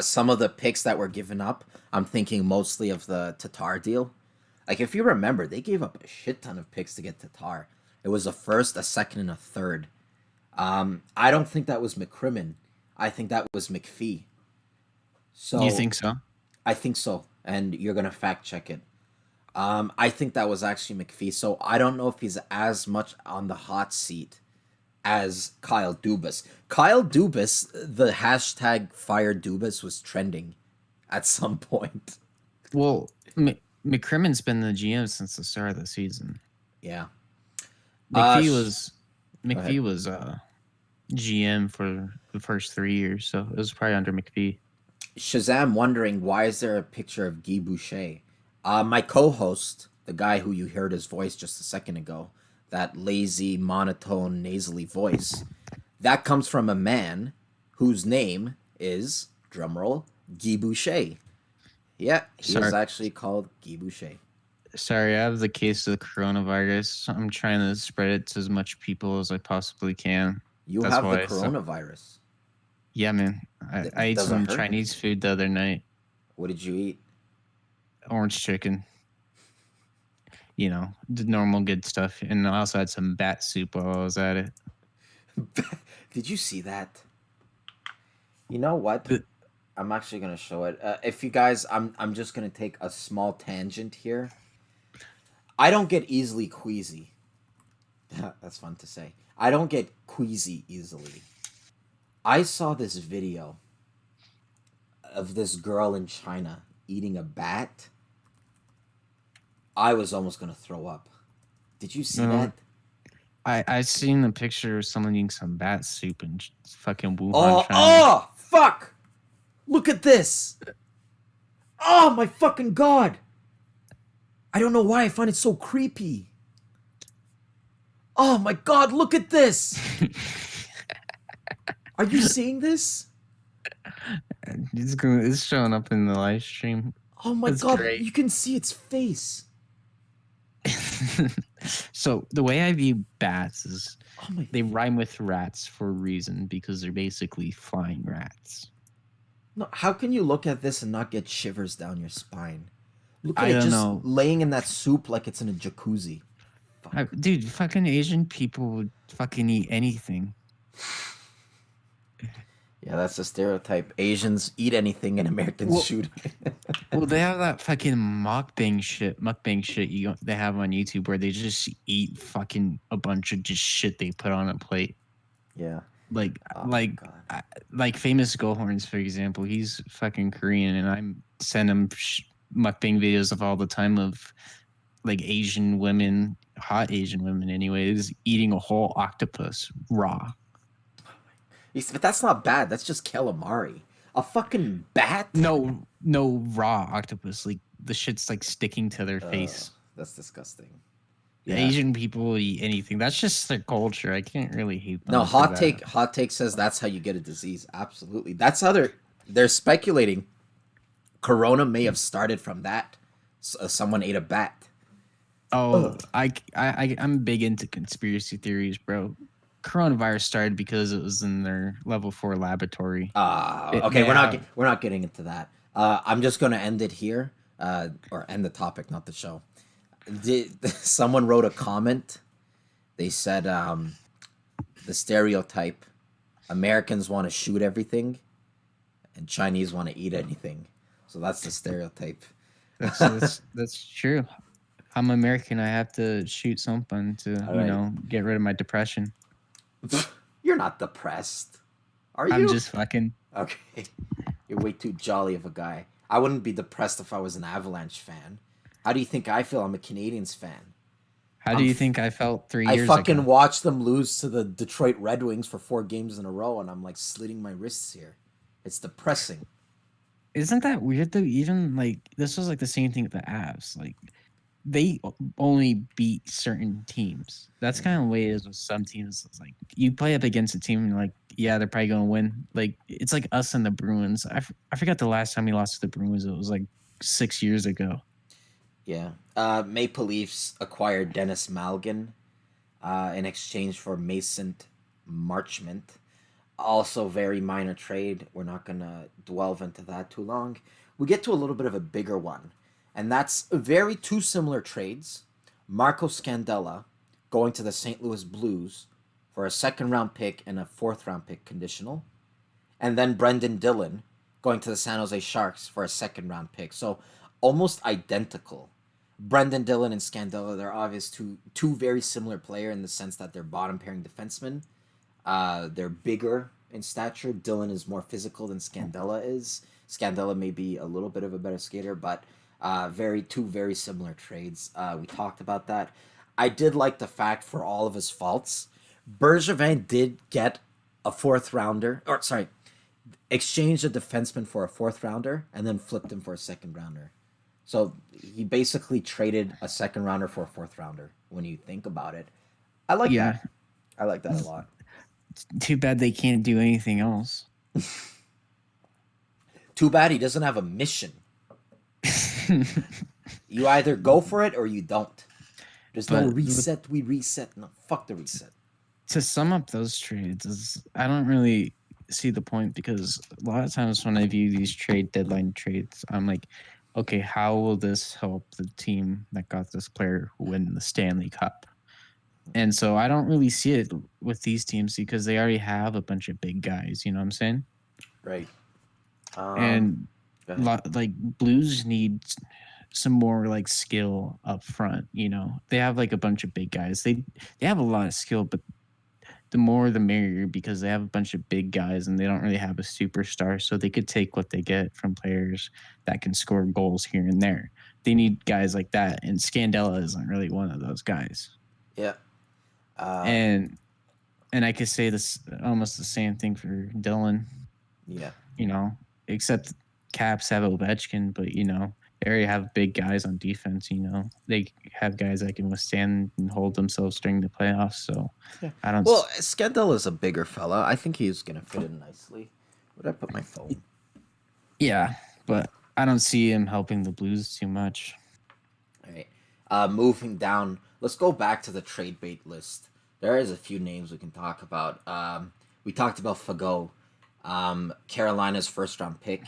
some of the picks that were given up, I'm thinking mostly of the Tatar deal. Like, if you remember, they gave up a shit ton of picks to get Tatar. It was a first, a second, and a third. I don't think that was McCrimmon. I think that was McPhee. So You think so? I think so, and you're gonna fact check it. I think that was actually McPhee. So I don't know if he's as much on the hot seat as Kyle Dubas. Kyle Dubas, the hashtag fire Dubas was trending at some point. Well, McCrimmon's been the GM since the start of the season. Yeah. McPhee sh- was Go ahead. GM for the first 3 years, so it was probably under McPhee. Shazam wondering why is there a picture of Guy Boucher? My co-host, the guy who you heard his voice just a second ago, that lazy, monotone, nasally voice, that comes from a man whose name is, drumroll, Guy Boucher. Yeah, he is Sorry. actually called Guy Boucher. Sorry, I have the case of the coronavirus. I'm trying to spread it to as much people as I possibly can. You That's have the why coronavirus. Yeah, man. Th- I ate doesn't some hurt. Chinese food the other night. What did you eat? Orange chicken. You know, the normal good stuff. And I also had some bat soup while I was at it. Did you see that? You know what? The- I'm actually gonna show it. If you guys, I'm just gonna take a small tangent here. I don't get easily queasy. That's fun to say. I don't get queasy easily. I saw this video of this girl in China eating a bat. I was almost gonna throw up. Did you see No. that? I seen a picture of someone eating some bat soup in fucking Wuhan, Oh, China. oh, fuck! Look at this! Oh my fucking god! I don't know why I find it so creepy. Oh my god, look at this! Are you seeing this? It's showing up in the live stream. Oh my That's god, great. you can see its face. So the way I view bats is Oh my they rhyme with rats for a reason because they're basically flying rats. no, how can you look at this and not get shivers down your spine? Look at I it don't just know. laying in that soup like it's in a jacuzzi. Fuck. Dude, fucking Asian people would fucking eat anything. Yeah, that's the stereotype. Asians eat anything and Americans Well- shoot. Well, they have that fucking mukbang shit they have on YouTube where they just eat fucking a bunch of just shit they put on a plate. Yeah. Like Oh my like God. like famous Gohorns, for example. He's fucking Korean, and I'm send him mukbang videos of all the time of like Asian women, hot Asian women, anyways, eating a whole octopus raw. But that's not bad. That's just calamari. A fucking bat? No raw octopus. Like the shit's like sticking to their face. That's disgusting. The Asian people will eat anything. That's just their culture. I can't really hate them. No, for hot that. take. Hot take says that's how you get a disease. Absolutely. That's how they're speculating. Corona may have started from that. Someone ate a bat. Oh, I'm big into conspiracy theories, bro. Coronavirus started because it was in their level 4 laboratory. Okay, Yeah. we're not getting into that. I'm just gonna end it here, or end the topic, not the show. Someone wrote a comment. They said the stereotype: Americans want to shoot everything, and Chinese want to eat anything. So that's the stereotype. That's true. I'm American. I have to shoot something to All right. get rid of my depression. You're not depressed, are you? I'm just fucking. Okay. You're way too jolly of a guy. I wouldn't be depressed if I was an Avalanche fan. How do you think I feel? I'm a Canadians fan. How do you think I felt 3 I years fucking ago? watched them lose to the Detroit Red Wings for 4 games in a row, and I'm like slitting my wrists here. It's depressing. Isn't that weird though? Even like this was like the same thing with the Avs. Like they only beat certain teams. That's kind of the way it is with some teams. It's like you play up against a team and you're like, yeah, they're probably going to win. Like it's like us and the Bruins. I forgot the last time we lost to the Bruins. It was like 6 years ago. Yeah. Maple Leafs acquired Dennis Malgin in exchange for Mason Marchment. Also, very minor trade. We're not going to delve into that too long. We get to a little bit of a bigger one, and that's very two similar trades. Marco Scandella going to the St. Louis Blues for a second round pick and a fourth round pick conditional. And then Brendan Dillon going to the San Jose Sharks for a second round pick. So almost identical. Brendan Dillon and Scandella, they're obvious two very similar player in the sense that they're bottom pairing defensemen. They're bigger in stature. Dillon is more physical than Scandella is. Scandella may be a little bit of a better skater, but two very similar trades. We talked about that. I did like the fact, for all of his faults, Bergevin did get a fourth rounder, exchanged a defenseman for a fourth rounder and then flipped him for a second rounder. So he basically traded a second rounder for a fourth rounder when you think about it. I like that. I like that a lot. Too bad they can't do anything else. Too bad he doesn't have a mission. You either go for it or you don't. There's no reset. We reset. No, fuck the reset. To sum up those trades, I don't really see the point, because a lot of times when I view these trade deadline trades, I'm like, okay, how will this help the team that got this player win the Stanley Cup? And so I don't really see it with these teams because they already have a bunch of big guys. You know what I'm saying? Right. And like Blues need some more like skill up front. You know, they have like a bunch of big guys. They have a lot of skill, but the more the merrier, because they have a bunch of big guys and they don't really have a superstar, so they could take what they get from players that can score goals here and there. They need guys like that, and Scandella isn't really one of those guys. Yeah. And I could say this almost the same thing for Dylan. Yeah. You know, except Caps have Ovechkin, but you know, they already have big guys on defense. You know, they have guys that can withstand and hold themselves during the playoffs. So Yeah. I don't. Well, Scandella is a bigger fella. I think he's gonna fit in nicely. Where'd I put my phone? Yeah, but I don't see him helping the Blues too much. All right. Moving down, let's go back to the trade bait list. There is a few names we can talk about. We talked about Fagot. Carolina's first round pick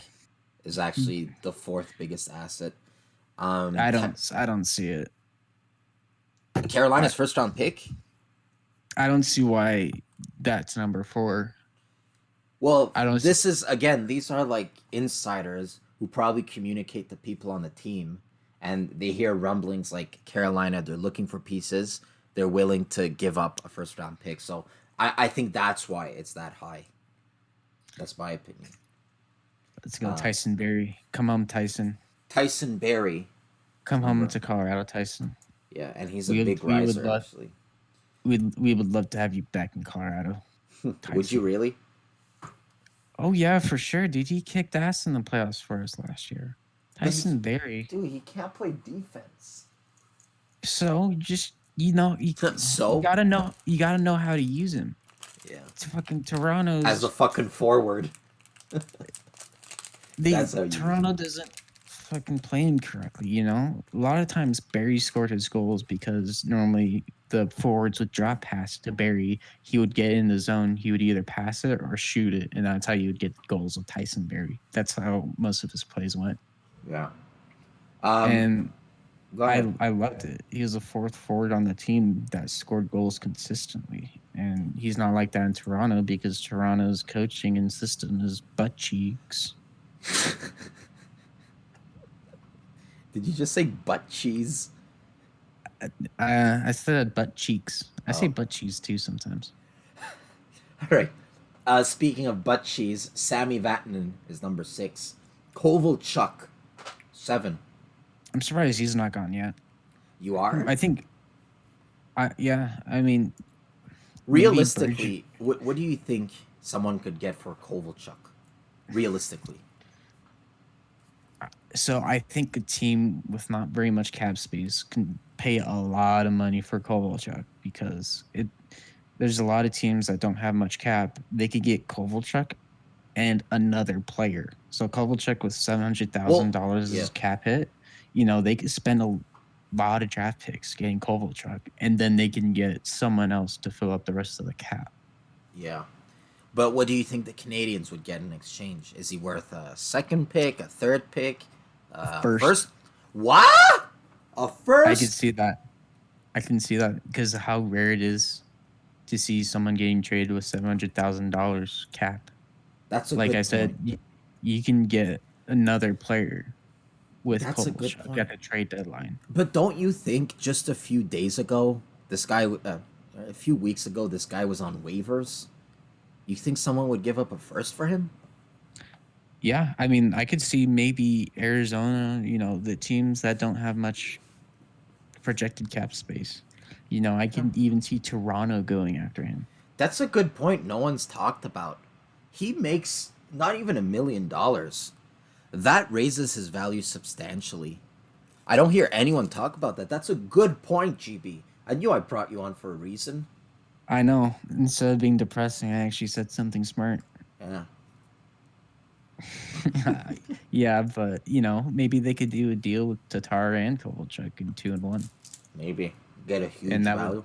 is actually the fourth biggest asset. I don't see it. Carolina's first round pick? I don't see why that's number 4. Well, I don't this is, again, these are like insiders who probably communicate to people on the team, and they hear rumblings like Carolina, they're looking for pieces. They're willing to give up a first round pick. So I think that's why it's that high. That's my opinion. Let's go, Tyson Berry. Come home, Tyson. Tyson Berry. Come home to Colorado, Tyson. Yeah, and he's a big riser, actually. We would love to have you back in Colorado. Would you really? Oh yeah, for sure, dude. He kicked ass in the playoffs for us last year. Tyson Berry. Dude, he can't play defense. So just you gotta know how to use him. Yeah. It's fucking Toronto's As a fucking forward. Toronto doesn't fucking play him correctly, you know? A lot of times Barry scored his goals because normally the forwards would drop pass to Barry. He would get in the zone. He would either pass it or shoot it, and that's how you would get goals with Tyson Berry. That's how most of his plays went. Yeah. And I loved it. He was the fourth forward on the team that scored goals consistently. And he's not like that in Toronto because Toronto's coaching and system is butt cheeks. Did you just say butt cheese? I said butt cheeks. I say butt cheese too sometimes. All right. Speaking of butt cheese, Sammy Vatanen is number 6. Kovalchuk, 7. I'm surprised he's not gone yet. You are? I think. I mean. Realistically, what do you think someone could get for Kovalchuk? Realistically. So I think a team with not very much cap space can pay a lot of money for Kovalchuk because there's a lot of teams that don't have much cap. They could get Kovalchuk and another player. So Kovalchuk with $700,000 as cap hit, you know, they could spend a lot of draft picks getting Kovalchuk, and then they can get someone else to fill up the rest of the cap. Yeah. But what do you think the Canadians would get in exchange? Is he worth a second pick, a third pick? First? What? A first? I can see that. I can see that because of how rare it is to see someone getting traded with $700,000 cap. That's a Like good I said, point. you can get another player with That's a good Kovalchuk point. at the trade deadline. But don't you think just a few days ago, a few weeks ago, this guy was on waivers? You think someone would give up a first for him? Yeah, I mean, I could see maybe Arizona, the teams that don't have much projected cap space. I can even see Toronto going after him. That's a good point. No one's talked about. He makes not even $1 million. That raises his value substantially. I don't hear anyone talk about that. That's a good point, GB. I knew I brought you on for a reason. I know. Instead of being depressing, I actually said something smart. Yeah. Yeah, but maybe they could do a deal with Tatar and Kovalchuk in 2-1. Maybe get a huge And that value. would,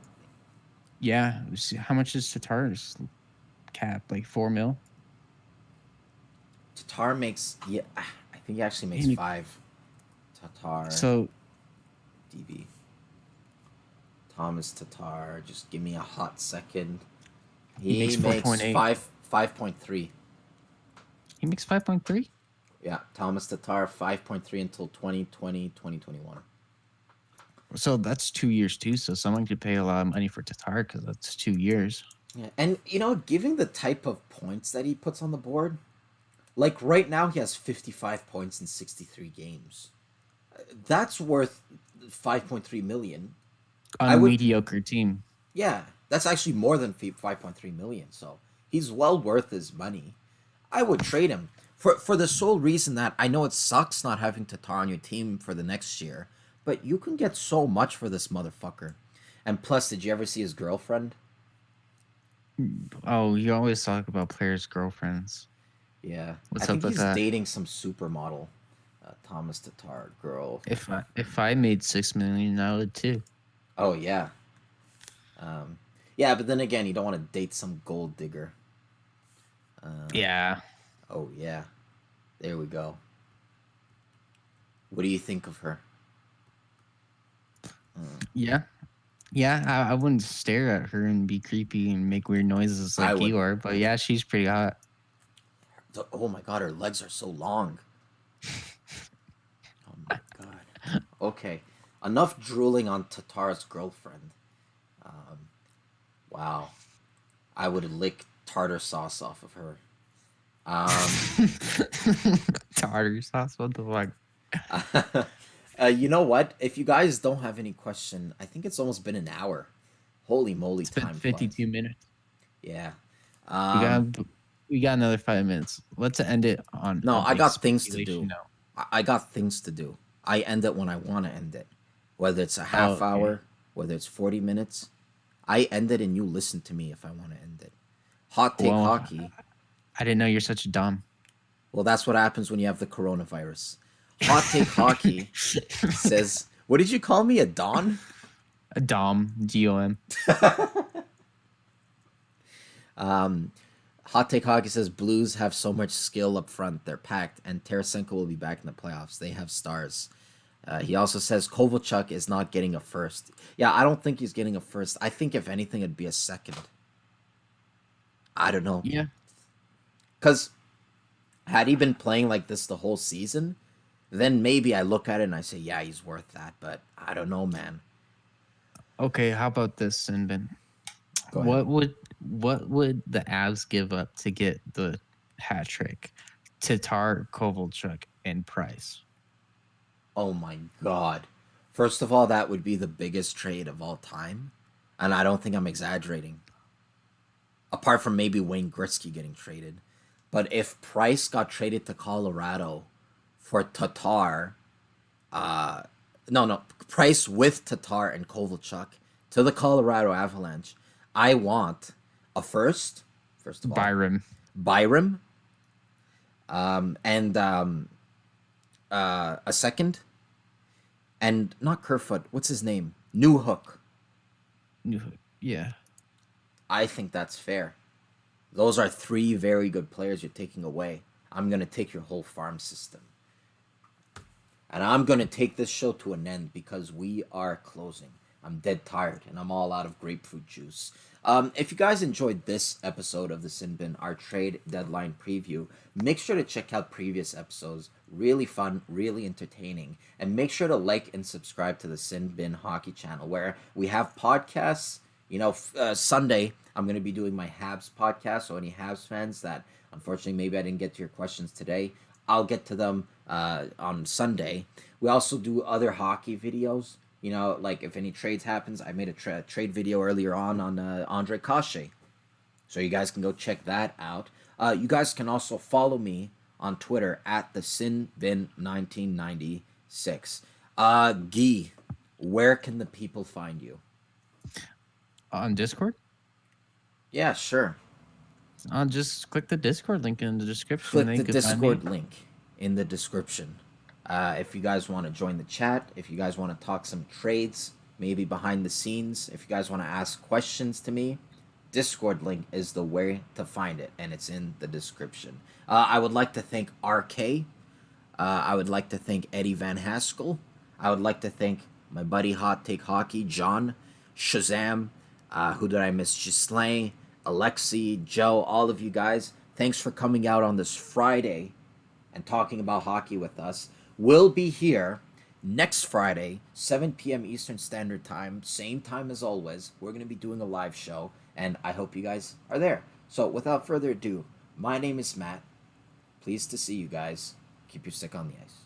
yeah. How much is Tatar's cap? Like 4 mil? Tatar makes I think he actually makes He- 5. Tatar So DB. Thomas Tatar. Just give me a hot second. He makes 4.8. 5.3. he makes 5.3. Yeah, Thomas Tatar 5.3 until 2020, 2021. So that's 2 years too. So someone could pay a lot of money for Tatar because that's 2 years. Yeah, and given the type of points that he puts on the board, like right now he has 55 points in 63 games. That's worth 5.3 million. On I a would- mediocre team. Yeah, that's actually more than 5.3 million. So he's well worth his money. I would trade him for the sole reason that I know it sucks not having Tatar on your team for the next year, but you can get so much for this motherfucker. And plus, did you ever see his girlfriend? Oh, you always talk about players' girlfriends. Yeah, What's I up think with he's that? dating some supermodel, Thomas Tatar girl. If I made 6 million, I would too. Oh yeah, yeah, but then again, you don't want to date some gold digger. Yeah. Oh yeah, there we go. What do you think of her? Yeah. Yeah, I wouldn't stare at her and be creepy and make weird noises I like you would. are, but yeah, she's pretty hot. Oh my god, her legs are so long. Oh my god. Okay, enough drooling on Tatar's girlfriend. Wow, I would lick tartar sauce off of her. Tartar sauce, what the fuck? You know what? If you guys don't have any question, I think it's almost been an hour. Holy moly, It's been time 52 flies. minutes. Yeah. We got another 5 minutes. Let's end it on. No, a I big got things to speculation do. note. I got things to do. I end it when I want to end it. Whether it's a half okay. hour, whether it's 40 minutes. I end it and you listen to me if I want to end it. Hot take Well, hockey. I didn't know you're such a dumb. Well, that's what happens when you have the coronavirus. Hot take hockey says, what did you call me? A Don? A dom, DOM. Hot take hockey says Blues have so much skill up front. They're packed, and Tarasenko will be back in the playoffs. They have stars. He also says Kovalchuk is not getting a first. Yeah, I don't think he's getting a first. I think if anything, it'd be a second. I don't know. Yeah. Because had he been playing like this the whole season, then maybe I look at it and I say, yeah, he's worth that. But I don't know, man. Okay, how about this, Sinbin? Go ahead. What would the Avs give up to get the hat trick? Tatar, Kovalchuk, and Price. Oh my god. First of all, that would be the biggest trade of all time. And I don't think I'm exaggerating. Apart from maybe Wayne Gretzky getting traded. But if Price got traded to Colorado for Tatar, Price with Tatar and Kovalchuk to the Colorado Avalanche, I want a first of all. Byram. And a second. And not Kerfoot. What's his name? Newhook. Yeah. I think that's fair. Those are 3 very good players you're taking away. I'm going to take your whole farm system. And I'm going to take this show to an end because we are closing. I'm dead tired, and I'm all out of grapefruit juice. If you guys enjoyed this episode of the Sin Bin, our trade deadline preview, make sure to check out previous episodes. Really fun, really entertaining. And make sure to like and subscribe to the Sin Bin Hockey channel, where we have podcasts. Sunday, I'm going to be doing my Habs podcast. So any Habs fans that, unfortunately, maybe I didn't get to your questions today, I'll get to them on Sunday. We also do other hockey videos. Like if any trades happens, I made a trade video earlier on Andre Kase. So you guys can go check that out. You guys can also follow me on Twitter at the SinBin1996. Guy, where can the people find you? On Discord? Yeah, sure. Just click the Discord link in the description. Click and the you can find me. Discord link in the description. If you guys want to join the chat, if you guys want to talk some trades, maybe behind the scenes, if you guys want to ask questions to me, Discord link is the way to find it, and it's in the description. I would like to thank RK. I would like to thank Eddie Van Haskell. I would like to thank my buddy Hot Take Hockey, John, Shazam, who did I miss? Gislain, Alexi, Joe, all of you guys. Thanks for coming out on this Friday and talking about hockey with us. We'll be here next Friday, 7 p.m. Eastern Standard Time, same time as always. We're going to be doing a live show, and I hope you guys are there. So without further ado, my name is Matt. Pleased to see you guys. Keep your stick on the ice.